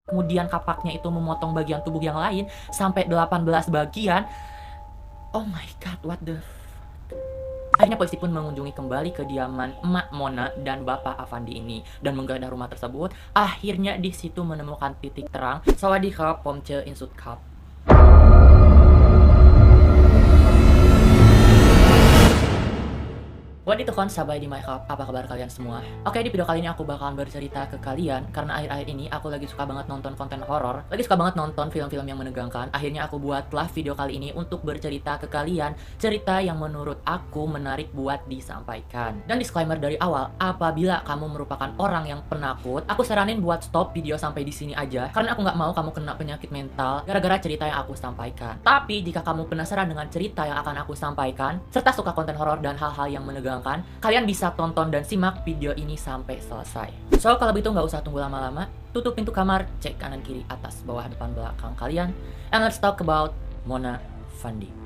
kemudian kapaknya itu memotong bagian tubuh yang lain sampai 18 bagian. Oh my god, what the Akhirnya polisi pun mengunjungi kembali kediaman Emak Mona dan Bapak Afandi ini dan menggeledah rumah tersebut. Akhirnya di situ menemukan titik terang. Sawadee-khap, Pomce Insut Kap. Wadidukon sabai di myhub, apa kabar kalian semua? Oke, di video kali ini aku bakalan bercerita ke kalian karena akhir-akhir ini aku lagi suka banget nonton konten horor, lagi suka banget nonton film-film yang menegangkan. Akhirnya aku buatlah video kali ini untuk bercerita ke kalian, cerita yang menurut aku menarik buat disampaikan. Dan disclaimer dari awal, apabila kamu merupakan orang yang penakut, aku saranin buat stop video sampai di sini aja karena aku nggak mau kamu kena penyakit mental gara-gara cerita yang aku sampaikan. Tapi jika kamu penasaran dengan cerita yang akan aku sampaikan, serta suka konten horor dan hal-hal yang menegangkan, kalian bisa tonton dan simak video ini sampai selesai. So, kalau begitu nggak usah tunggu lama-lama, tutup pintu kamar, cek kanan kiri atas bawah depan belakang kalian, and let's talk about Mona Fandi.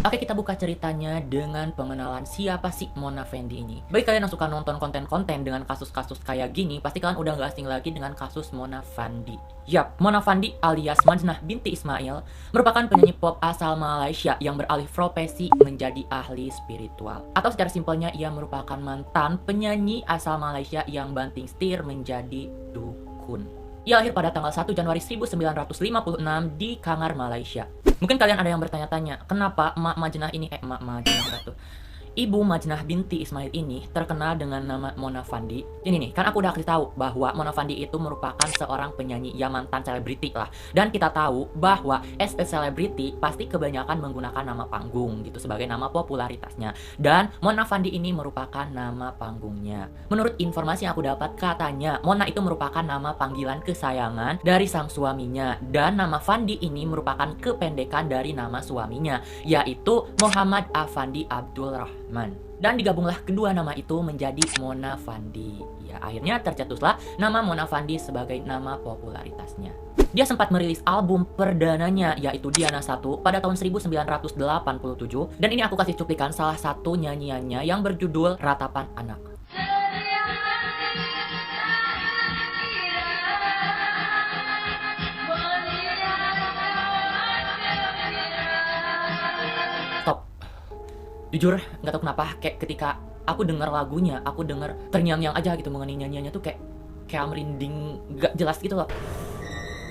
Oke, kita buka ceritanya dengan pengenalan siapa sih Mona Fandi ini. Bagi kalian yang suka nonton konten-konten dengan kasus-kasus kayak gini, pasti kalian udah gak asing lagi dengan kasus Mona Fandi. Yap, Mona Fandi alias Majnah binti Ismail merupakan penyanyi pop asal Malaysia yang beralih profesi menjadi ahli spiritual. Atau secara simpelnya, ia merupakan mantan penyanyi asal Malaysia yang banting setir menjadi dukun. Ia lahir pada tanggal 1 Januari 1956 di Kangar, Malaysia. Mungkin kalian ada yang bertanya-tanya, kenapa Emak Majnah ini, Ibu Majnah binti Ismail ini terkenal dengan nama Mona Fandi. Ini nih, kan aku udah kasih tahu bahwa Mona Fandi itu merupakan seorang penyanyi yang mantan selebriti lah. Dan kita tahu bahwa as a celebrity pasti kebanyakan menggunakan nama panggung gitu sebagai nama popularitasnya. Dan Mona Fandi ini merupakan nama panggungnya. Menurut informasi yang aku dapat, katanya Mona itu merupakan nama panggilan kesayangan dari sang suaminya. Dan nama Fandi ini merupakan kependekan dari nama suaminya, yaitu Muhammad Afandi Abdul Rahman. Dan digabunglah kedua nama itu menjadi Mona Fandi. Ya, akhirnya tercetuslah nama Mona Fandi sebagai nama popularitasnya. Dia sempat merilis album perdananya, yaitu Diana 1 pada tahun 1987. Dan ini aku kasih cuplikan salah satu nyanyiannya yang berjudul Ratapan Anak. Jujur, nggak tahu kenapa, kayak ketika aku dengar lagunya, aku dengar terngiang-ngiang aja gitu mengenai nyanyiannya tuh kayak merinding, gak jelas gitu loh.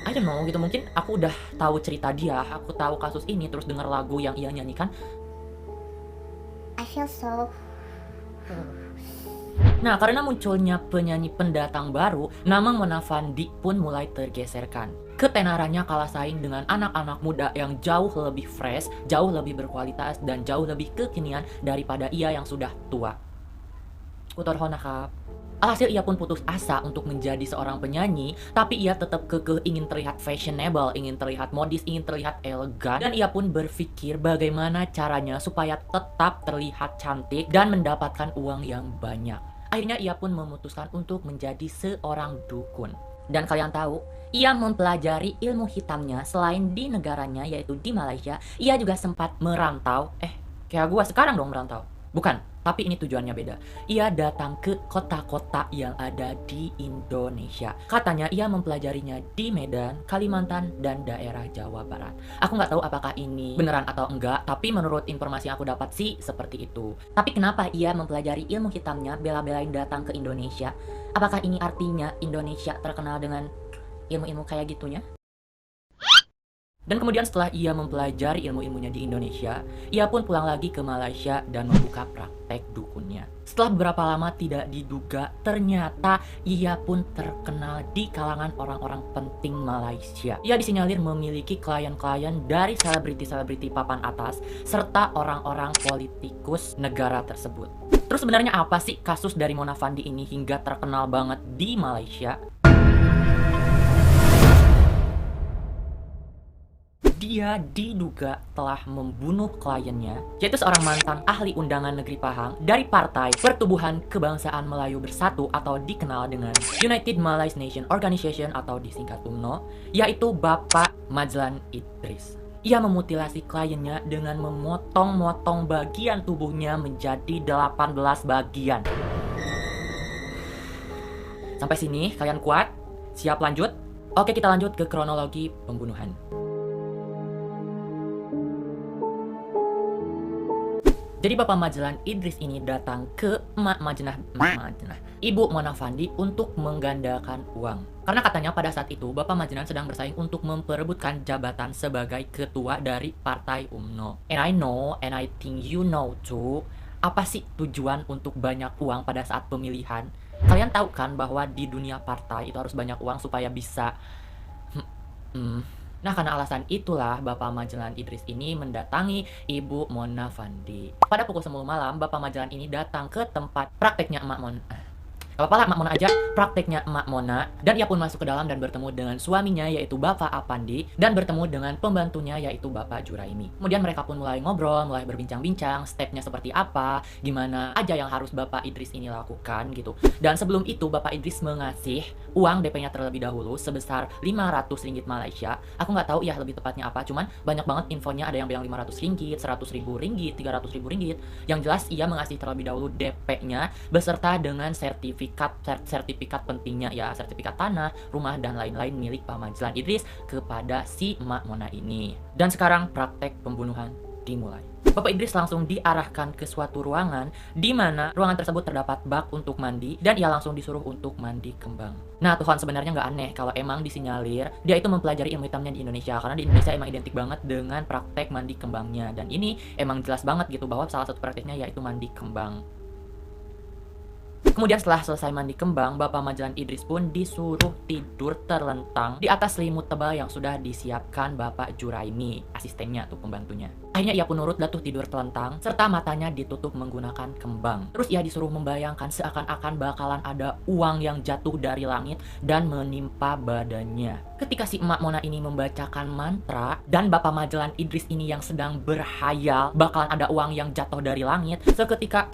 I don't know gitu, mungkin aku udah tahu cerita dia, aku tahu kasus ini, terus dengar lagu yang ia nyanyikan. I feel so. Nah, karena munculnya penyanyi pendatang baru, nama Mona Fandi pun mulai tergeserkan. Ketenarannya kalah saing dengan anak-anak muda yang jauh lebih fresh, jauh lebih berkualitas, dan jauh lebih kekinian daripada ia yang sudah tua. Kutor honakap. Alhasil ia pun putus asa untuk menjadi seorang penyanyi, tapi ia tetap kekeh ingin terlihat fashionable, ingin terlihat modis, ingin terlihat elegan, dan ia pun berpikir bagaimana caranya supaya tetap terlihat cantik dan mendapatkan uang yang banyak. Akhirnya ia pun memutuskan untuk menjadi seorang dukun. Dan kalian tahu, ia mempelajari ilmu hitamnya selain di negaranya, yaitu di Malaysia. Ia juga sempat merantau, kayak gua sekarang dong merantau. Bukan, tapi ini tujuannya beda. Ia datang ke kota-kota yang ada di Indonesia. Katanya ia mempelajarinya di Medan, Kalimantan, dan daerah Jawa Barat. Aku nggak tahu apakah ini beneran atau enggak, tapi menurut informasi yang aku dapat sih seperti itu. Tapi kenapa ia mempelajari ilmu hitamnya bela-belain datang ke Indonesia? Apakah ini artinya Indonesia terkenal dengan ilmu-ilmu kayak gitunya? Dan kemudian setelah ia mempelajari ilmu-ilmunya di Indonesia, ia pun pulang lagi ke Malaysia dan membuka praktek dukunnya. Setelah beberapa lama tidak diduga, ternyata ia pun terkenal di kalangan orang-orang penting Malaysia. Ia disinyalir memiliki klien-klien dari selebriti-selebriti papan atas, serta orang-orang politikus negara tersebut. Terus sebenarnya apa sih kasus dari Mona Fandi ini hingga terkenal banget di Malaysia? Dia diduga telah membunuh kliennya, yaitu seorang mantan ahli undangan negeri Pahang dari Partai Pertubuhan Kebangsaan Melayu Bersatu atau dikenal dengan United Malaysia Nation Organization atau disingkat UMNO, yaitu Bapak Majlan Idris. Ia memutilasi kliennya dengan memotong-motong bagian tubuhnya menjadi 18 bagian. Sampai sini kalian kuat? Siap lanjut? Oke, kita lanjut ke kronologi pembunuhan. Jadi Bapak Majlan Idris ini datang ke Ibu Mona Fandi untuk menggandakan uang. Karena katanya pada saat itu Bapak Majlan sedang bersaing untuk memperebutkan jabatan sebagai ketua dari Partai UMNO. And I know, and I think you know too, apa sih tujuan untuk banyak uang pada saat pemilihan? Kalian tahu kan bahwa di dunia partai itu harus banyak uang supaya bisa Nah, karena alasan itulah Bapak Majlan Idris ini mendatangi Ibu Mona Fandi. Pada pukul 10 malam, Bapak Majlan ini datang ke tempat prakteknya Emak Mona. Gak apa-apa lah, Emak Mona aja, prakteknya Emak Mona. Dan ia pun masuk ke dalam dan bertemu dengan suaminya yaitu Bapak Apandi, dan bertemu dengan pembantunya yaitu Bapak Juraimi. Kemudian mereka pun mulai ngobrol, mulai berbincang-bincang, stepnya seperti apa, gimana aja yang harus Bapak Idris ini lakukan gitu. Dan sebelum itu Bapak Idris mengasih uang DP-nya terlebih dahulu sebesar 500 ringgit Malaysia. Aku nggak tahu ya lebih tepatnya apa, cuman banyak banget infonya, ada yang bilang 500 ringgit, 100 ribu ringgit, 300 ribu ringgit. Yang jelas ia mengasih terlebih dahulu DP-nya beserta dengan sertifikat pentingnya ya, sertifikat tanah, rumah dan lain-lain milik Pak Majlan Idris kepada si Emak Mona ini. Dan sekarang praktek pembunuhan dimulai. Bapak Idris langsung diarahkan ke suatu ruangan di mana ruangan tersebut terdapat bak untuk mandi dan ia langsung disuruh untuk mandi kembang. Nah, Tuhan sebenarnya nggak aneh kalau emang disinyalir dia itu mempelajari ilmu hitamnya di Indonesia, karena di Indonesia emang identik banget dengan praktek mandi kembangnya, dan ini emang jelas banget gitu bahwa salah satu prakteknya yaitu mandi kembang. Kemudian setelah selesai mandi kembang, Bapak Majlan Idris pun disuruh tidur terlentang di atas selimut tebal yang sudah disiapkan Bapak Juraimi, asistennya tuh, pembantunya. Akhirnya ia pun nurut tuh tidur telentang, serta matanya ditutup menggunakan kembang. Terus ia disuruh membayangkan seakan-akan bakalan ada uang yang jatuh dari langit dan menimpa badannya. Ketika si Emak Mona ini membacakan mantra, dan Bapak Majlan Idris ini yang sedang berhayal bakalan ada uang yang jatuh dari langit, seketika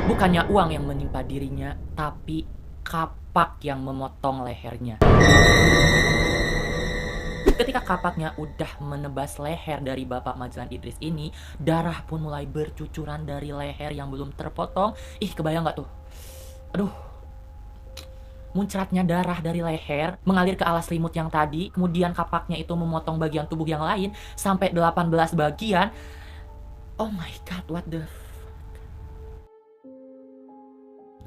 bukannya uang yang menimpa dirinya, tapi kapak yang memotong lehernya. Ketika kapaknya udah menebas leher dari Bapak Majlan Idris ini, darah pun mulai bercucuran dari leher yang belum terpotong. Ih, kebayang gak tuh? Aduh, muncratnya darah dari leher mengalir ke alas selimut yang tadi, kemudian kapaknya itu memotong bagian tubuh yang lain sampai 18 bagian. Oh my god, what the...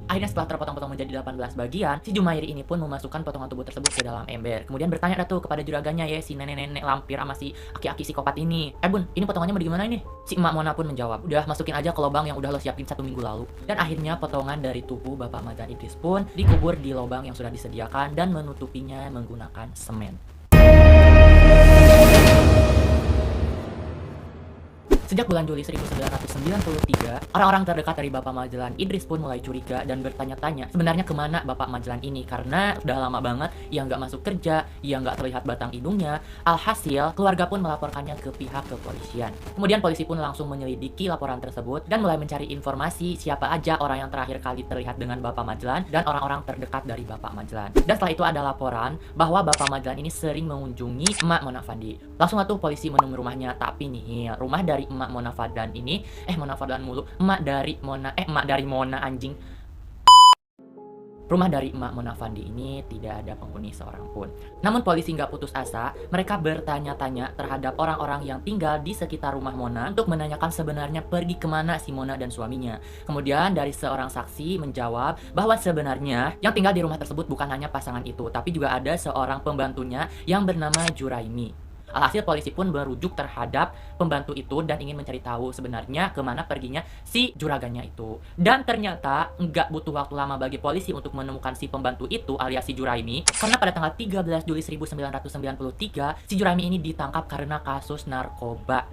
Akhirnya setelah terpotong-potong menjadi 18 bagian, si Jumairi ini pun memasukkan potongan tubuh tersebut ke dalam ember. Kemudian bertanya tuh kepada juraganya ya, si nenek-nenek lampir sama si aki-aki psikopat ini. Bun, ini potongannya mau gimana ini? Si Emak Mona pun menjawab, udah masukin aja ke lubang yang udah lo siapin 1 minggu lalu. Dan akhirnya potongan dari tubuh Bapak Majlan Idris pun dikubur di lubang yang sudah disediakan dan menutupinya menggunakan semen. Sejak bulan Juli 1993, orang-orang terdekat dari Bapak Majlan Idris pun mulai curiga dan bertanya-tanya sebenarnya kemana Bapak Majlan ini, karena udah lama banget ia nggak masuk kerja, ia nggak terlihat batang hidungnya. Alhasil, keluarga pun melaporkannya ke pihak kepolisian. Kemudian polisi pun langsung menyelidiki laporan tersebut dan mulai mencari informasi siapa aja orang yang terakhir kali terlihat dengan Bapak Majlan dan orang-orang terdekat dari Bapak Majlan. Dan setelah itu ada laporan bahwa Bapak Majlan ini sering mengunjungi Emak Mona Fandi. Langsung tuh polisi menemui rumahnya, tapi nih rumah dari Emak Mona Fadlan ini, Mona Fadlan mulu, emak dari Mona anjing. Rumah dari Emak Mona Fandi ini tidak ada penghuni seorang pun. Namun polisi nggak putus asa, mereka bertanya-tanya terhadap orang-orang yang tinggal di sekitar rumah Mona untuk menanyakan sebenarnya pergi kemana si Mona dan suaminya. Kemudian dari seorang saksi menjawab bahwa sebenarnya yang tinggal di rumah tersebut bukan hanya pasangan itu, tapi juga ada seorang pembantunya yang bernama Juraimi. Alhasil polisi pun merujuk terhadap pembantu itu dan ingin mencari tahu sebenarnya kemana perginya si juraganya itu. Dan ternyata nggak butuh waktu lama bagi polisi untuk menemukan si pembantu itu alias si Juraimi, karena pada tanggal 13 Juli 1993 si Juraimi ini ditangkap karena kasus narkoba.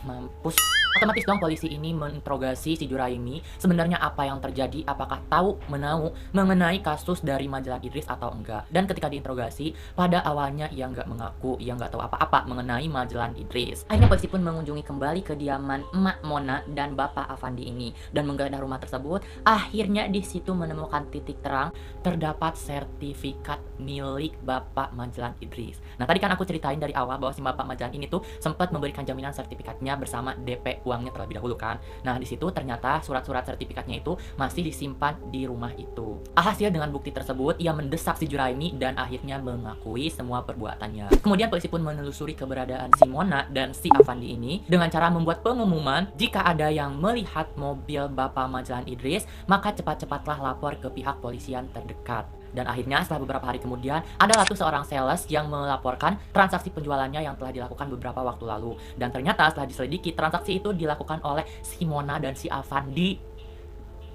Mampus. Otomatis dong polisi ini menginterogasi si Juraimi sebenarnya apa yang terjadi, apakah tahu menahu mengenai kasus dari Majalah Idris atau enggak. Dan ketika diinterogasi, pada awalnya ia nggak mengaku, ia nggak tahu apa-apa mengenai Majalah Idris. Akhirnya polisi pun mengunjungi kembali kediaman Emak Mona dan Bapak Afandi ini dan menggeledah rumah tersebut. Akhirnya di situ menemukan titik terang, terdapat sertifikat milik Bapak Majalah Idris. Nah tadi kan aku ceritain dari awal bahwa si Bapak Majalah ini tuh sempat memberikan jaminan sertifikatnya bersama DP uangnya terlebih dahulu kan. Nah di situ ternyata surat-surat sertifikatnya itu masih disimpan di rumah itu. Alhasil dengan bukti tersebut ia mendesak si Juraimi dan akhirnya mengakui semua perbuatannya. Kemudian polisi pun menelusuri keberadaan si Mona dan si Afandi ini dengan cara membuat pengumuman jika ada yang melihat mobil Bapak Majalah Idris maka cepat-cepatlah lapor ke pihak polisian terdekat. Dan akhirnya setelah beberapa hari kemudian adalah tuh seorang sales yang melaporkan transaksi penjualannya yang telah dilakukan beberapa waktu lalu. Dan ternyata setelah diselidiki transaksi itu dilakukan oleh si Mona dan si Afandi.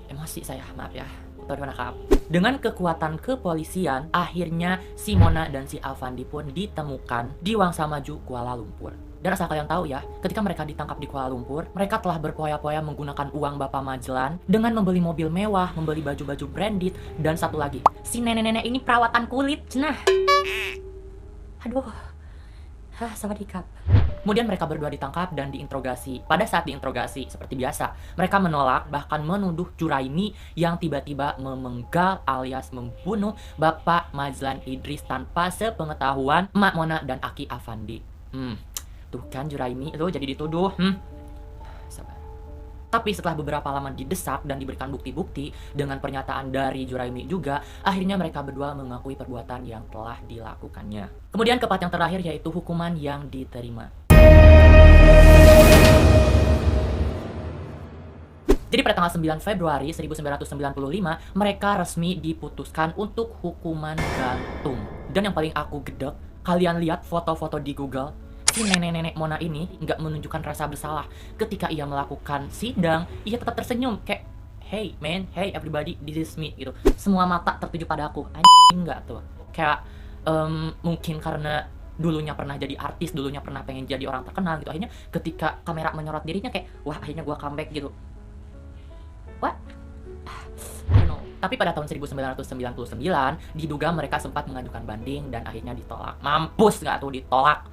Emosi saya, maaf ya. Dengan kekuatan kepolisian, akhirnya si Mona dan si Afandi pun ditemukan di Wangsa Maju, Kuala Lumpur. Dan asal kalian tahu ya, ketika mereka ditangkap di Kuala Lumpur, mereka telah berpoya-poya menggunakan uang Bapak Majalah dengan membeli mobil mewah, membeli baju-baju branded, dan satu lagi, si nenek-nenek ini perawatan kulit, cenah. Aduh, sawadikap. Kemudian mereka berdua ditangkap dan diinterogasi. Pada saat diinterogasi, seperti biasa, mereka menolak bahkan menuduh Juraimi yang tiba-tiba memenggal alias membunuh Bapak Majalah Idris tanpa sepengetahuan Emak Mona dan Aki Afandi. Tuh kan Juraimi, lo jadi dituduh. Sabar. Tapi setelah beberapa lama didesak dan diberikan bukti-bukti dengan pernyataan dari Juraimi juga, akhirnya mereka berdua mengakui perbuatan yang telah dilakukannya. Kemudian ke part yang terakhir yaitu hukuman yang diterima. Jadi pada tanggal 9 Februari 1995, mereka resmi diputuskan untuk hukuman gantung. Dan yang paling aku gedek, kalian lihat foto-foto di Google, si nenek-nenek Mona ini nggak menunjukkan rasa bersalah. Ketika ia melakukan sidang, ia tetap tersenyum kayak, hey man, hey everybody, this is me gitu. Semua mata tertuju pada aku. Anjing nggak tuh? Kayak mungkin karena dulunya pernah jadi artis, dulunya pernah pengen jadi orang terkenal gitu. Akhirnya ketika kamera menyorot dirinya kayak, wah akhirnya gua comeback gitu. What? I don't know. Tapi pada tahun 1999, diduga mereka sempat mengajukan banding dan akhirnya ditolak. Mampus nggak tuh ditolak?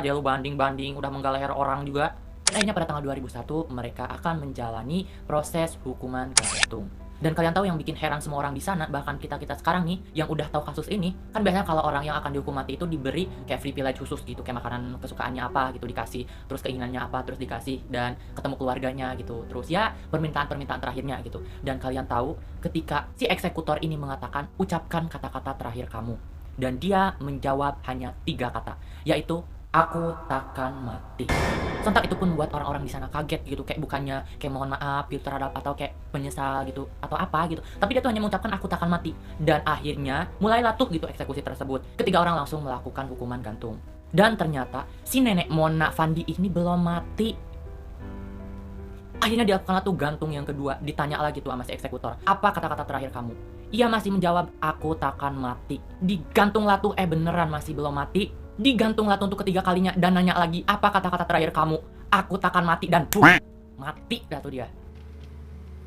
Dia lu banding-banding, udah menggaleher orang juga. Dan akhirnya pada tanggal 2001, mereka akan menjalani proses hukuman gantung. Dan kalian tahu yang bikin heran semua orang di sana, bahkan kita-kita sekarang nih, yang udah tahu kasus ini, kan biasanya kalau orang yang akan dihukum mati itu diberi kayak free privilege khusus gitu, kayak makanan kesukaannya apa gitu dikasih, terus keinginannya apa terus dikasih, dan ketemu keluarganya gitu, terus ya permintaan-permintaan terakhirnya gitu. Dan kalian tahu ketika si eksekutor ini mengatakan, ucapkan kata-kata terakhir kamu, dan dia menjawab hanya 3 kata, yaitu aku takkan mati. Sontak itu pun buat orang-orang di sana kaget gitu, kayak bukannya kayak mohon maaf gitu terhadap atau kayak menyesal gitu atau apa gitu, tapi dia tuh hanya mengucapkan aku takkan mati. Dan akhirnya mulailah tuh gitu eksekusi tersebut. Ketiga orang langsung melakukan hukuman gantung. Dan ternyata si nenek Mona Fandi ini belum mati. Akhirnya dilakukanlah tuh gantung yang kedua. Ditanya lagi tuh sama si eksekutor, apa kata-kata terakhir kamu? Ia masih menjawab, aku takkan mati. Digantunglah tuh, beneran masih belum mati. Digantunglah tuh untuk ketiga kalinya dan nanya lagi, apa kata-kata terakhir kamu? Aku takkan mati, dan mati dah tuh dia.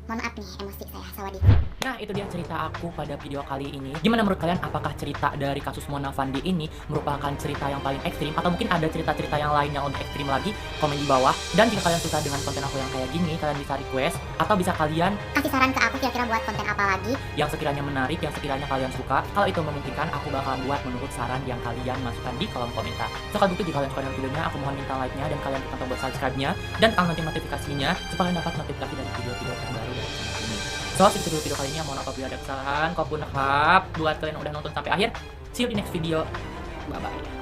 Mohon maaf nih, emosi saya, sawadee. Nah, itu dia cerita aku pada video kali ini. Gimana menurut kalian? Apakah cerita dari kasus Mona Fandi ini merupakan cerita yang paling ekstrim? Atau mungkin ada cerita-cerita yang lain yang lebih ekstrim lagi? Komen di bawah. Dan jika kalian suka dengan konten aku yang kayak gini, kalian bisa request. Atau bisa kalian kasih saran ke aku kira-kira buat konten apa lagi yang sekiranya menarik, yang sekiranya kalian suka. Kalau itu memungkinkan, aku bakal buat menurut saran yang kalian masukkan di kolom komentar. Sekali lagi, jika kalian suka dengan videonya, aku mohon minta like-nya dan kalian tekan tombol subscribe-nya dan tekan lonceng notifikasinya supaya kalian dapat notifikasi dari video-video terbaru dari channel ini. So, segitu dulu video kali ini. Mohon maaf apabila ada kesalahan. Buat kalian yang udah nonton sampai akhir. See you di next video. Bye-bye.